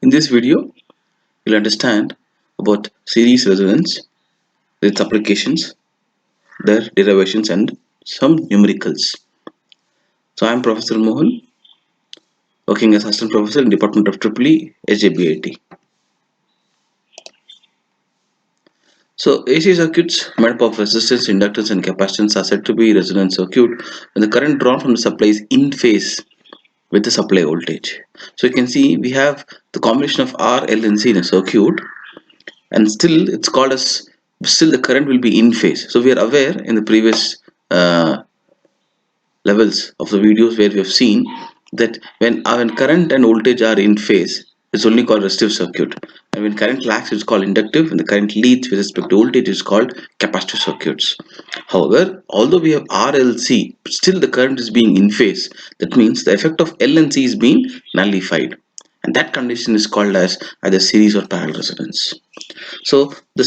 In this video, you'll understand about series resonance, its applications, their derivations, and some numericals. So, I'm Professor Mohan, working as Assistant Professor in Department of EEE, HJBIT. So, AC circuits made up of resistance, inductance, and capacitance are said to be resonant circuit when the current drawn from the supply is in phase with the supply voltage. So, you can see we have the combination of R, L, and C in a circuit, and still it's called as still the current will be in phase. So we are aware in the previous levels of the videos where we have seen that when current and voltage are in phase, it's only called resistive circuit, and when current lags it's called inductive, and the current leads with respect to voltage is called capacitive circuits. However, although we have RLC, still the current is being in phase. That means the effect of L and C is being nullified, and that condition is called as either series or parallel resonance. So the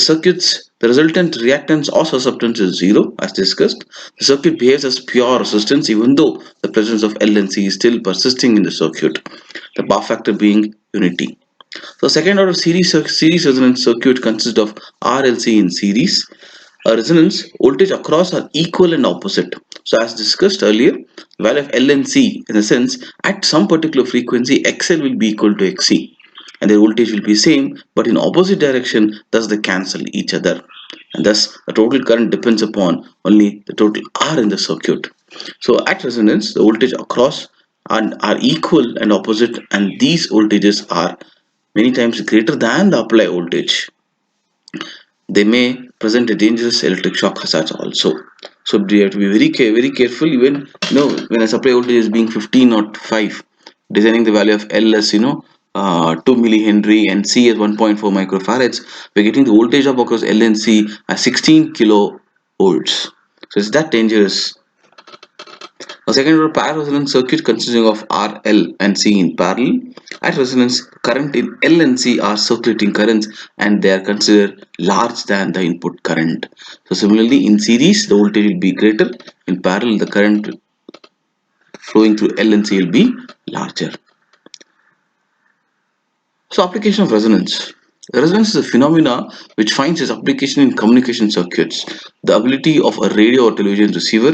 resultant reactance or susceptance is zero as discussed. The circuit behaves as pure resistance even though the presence of L and C is still persisting in the circuit, the power factor being unity. So second order series resonance circuit consists of RLC in series. A resonance voltage across are equal and opposite. So as discussed earlier, value of L and C in a sense at some particular frequency XL will be equal to XC, and their voltage will be same but in opposite direction, thus they cancel each other, and thus the total current depends upon only the total R in the circuit. So at resonance the voltage across are equal and opposite, and these voltages are many times greater than the applied voltage. They may present a dangerous electric shock hazard also. So you have to be very careful. Even when a supply voltage is being 15 or 5, designing the value of L as 2 millihenry and C as 1.4 microfarads, we're getting the voltage of across L and C as 16 kilovolts. So it's that dangerous. A second order parallel resonance circuit consisting of R, L and C in parallel. At resonance, current in L and C are circulating currents and they are considered large than the input current. So similarly, in series, the voltage will be greater. In parallel, the current flowing through L and C will be larger. So application of resonance. Resonance is a phenomena which finds its application in communication circuits. The ability of a radio or television receiver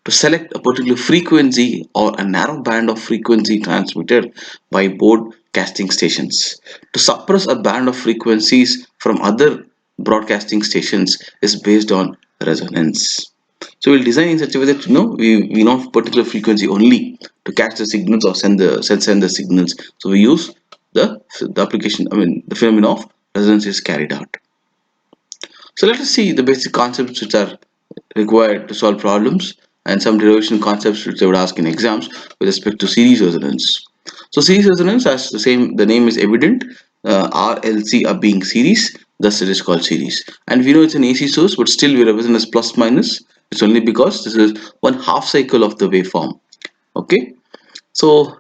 to select a particular frequency or a narrow band of frequency transmitted by broadcasting stations. To suppress a band of frequencies from other broadcasting stations is based on resonance. So we'll design in such a way that we know particular frequency only to catch the signals or send the signals. So we use the application, the phenomenon of resonance is carried out. So let us see the basic concepts which are required to solve problems and some derivation concepts which they would ask in exams with respect to series resonance. So series resonance, as the name is evident, RLC are being series, thus it is called series. And we know it's an AC source, but still we represent as plus minus. It's only because this is one half cycle of the waveform. Okay, so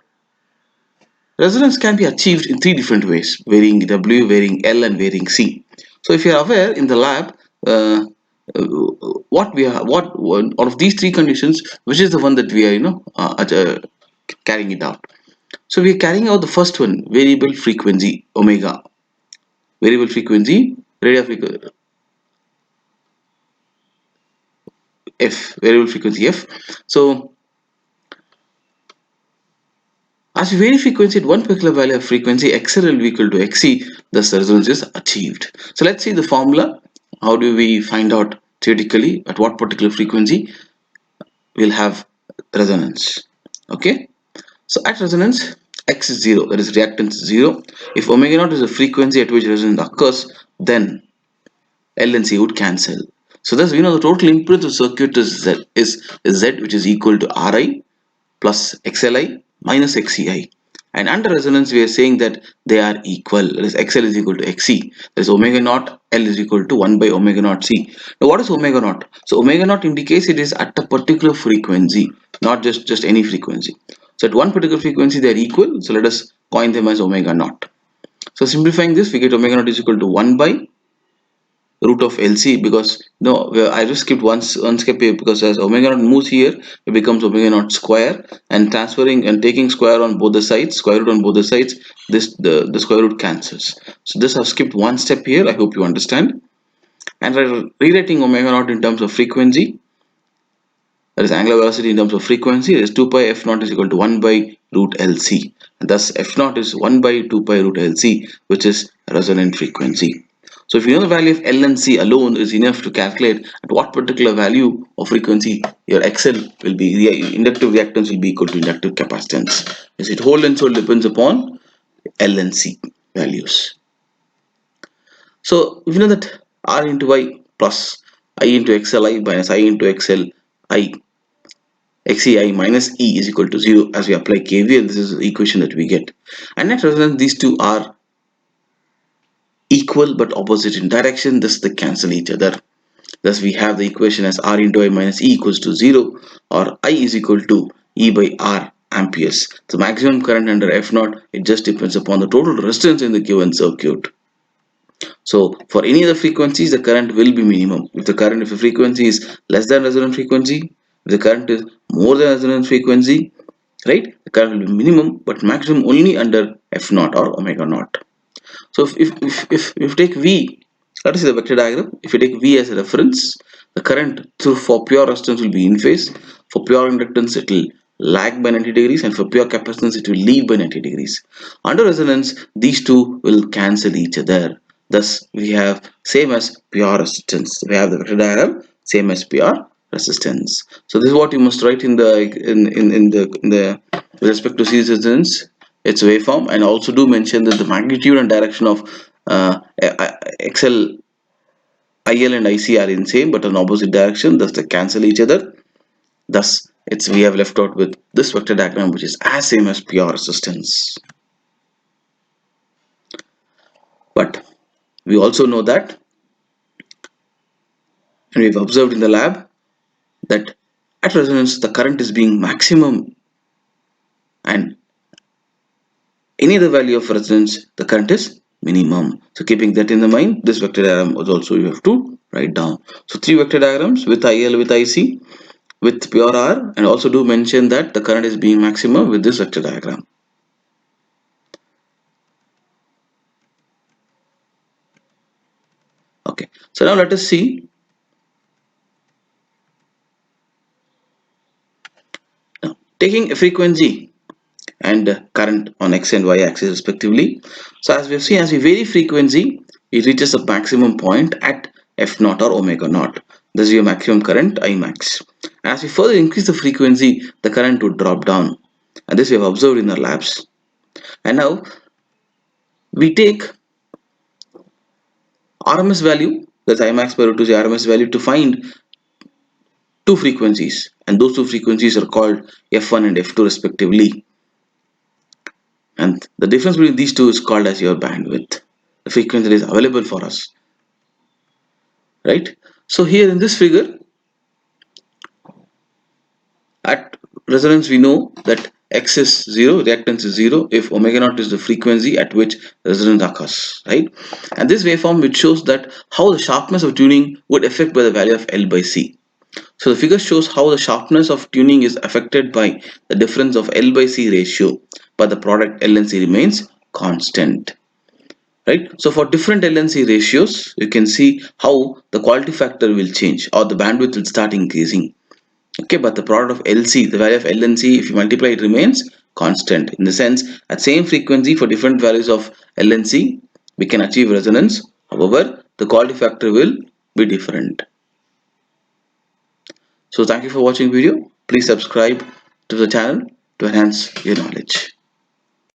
resonance can be achieved in three different ways: varying W, varying L, and varying C. So if you are aware in the lab, what one out of these three conditions, which is the one that we are carrying it out. So we are carrying out the first one, variable frequency omega, variable frequency radio frequency f, variable frequency f. So as we vary frequency at one particular value of frequency, XL will be equal to XC, thus the resonance is achieved. So let's see the formula. How do we find out theoretically at what particular frequency we'll have resonance? Okay, so at resonance, X is 0, that is reactance is 0. If omega naught is the frequency at which resonance occurs, then L and C would cancel. So thus we know the total impedance of circuit is Z, which is equal to Ri plus XLi minus XCi. And under resonance we are saying that they are equal. That is XL is equal to XC. That is omega naught L is equal to 1 by omega naught C. Now what is omega naught? So omega naught indicates it is at a particular frequency, not just any frequency. So at one particular frequency they are equal. So let us coin them as omega naught. So simplifying this, we get omega naught is equal to 1 by root of LC, because no, I just skipped one step here, because as omega naught moves here, it becomes omega naught square, and transferring and taking square on both the sides, square root on both the sides, this the square root cancels. So this I've skipped one step here. I hope you understand. And rewriting omega naught in terms of frequency, that is angular velocity in terms of frequency, is 2 pi f naught is equal to 1 by root LC. And thus f naught is 1 by 2 pi root LC, which is resonant frequency. So if you know the value of L and C alone is enough to calculate at what particular value of frequency your XL will be, the inductive reactance will be equal to inductive capacitance. Is it whole and soul depends upon L and C values. So if you know that R into Y plus I into XLI minus I into XLI XEI minus E is equal to 0, as we apply KVL, this is the equation that we get. And at resonance, these two are equal but opposite in direction, thus they cancel each other. Thus we have the equation as R into I minus E equals to 0, or I is equal to E by R amperes. The maximum current under F naught, it just depends upon the total resistance in the given circuit. So for any of the frequencies, the current will be minimum. If the frequency is less than resonant frequency, if the current is more than resonance frequency, right, the current will be minimum but maximum only under F naught or omega naught. So if you take V, that is the vector diagram. If you take V as a reference, the current for pure resistance will be in phase. For pure inductance, it will lag by 90 degrees, and for pure capacitance, it will lead by 90 degrees. Under resonance, these two will cancel each other. Thus, we have same as pure resistance. We have the vector diagram same as pure resistance. So this is what you must write in the with respect to series resistance, its waveform, and also do mention that the magnitude and direction of XL, IL and IC are in same but in opposite direction. Thus they cancel each other. Thus we have left out with this vector diagram, which is as same as pure resistance. But we also know that, and we've observed in the lab, that at resonance the current is being maximum, and any other value of resonance the current is minimum. So keeping that in the mind, this vector diagram is also you have to write down. So three vector diagrams with IL, with IC, with pure R, and also do mention that the current is being maximum with this vector diagram. Okay, so now let us see. Now, taking a frequency and current on X and Y axis respectively. So as we have seen, as we vary frequency, it reaches a maximum point at F naught or omega naught. This is your maximum current, I max. As we further increase the frequency, the current would drop down, and this we have observed in our labs. And now we take RMS value, that's I max by root 2 is the RMS value, to find two frequencies, and those two frequencies are called F1 and F2 respectively. And the difference between these two is called as your bandwidth, the frequency that is available for us, right? So here in this figure, at resonance we know that X is 0, reactance is 0 if omega naught is the frequency at which resonance occurs, right? And this waveform, which shows that how the sharpness of tuning would affect by the value of L by C. So the figure shows how the sharpness of tuning is affected by the difference of L by C ratio, but the product L and C remains constant, right? So for different L and C ratios, you can see how the quality factor will change, or the bandwidth will start increasing. Okay, but the product of LC, the value of L and C, if you multiply, it remains constant. In the sense, at same frequency for different values of L and C, we can achieve resonance. However, the quality factor will be different. So thank you for watching video. Please subscribe to the channel to enhance your knowledge.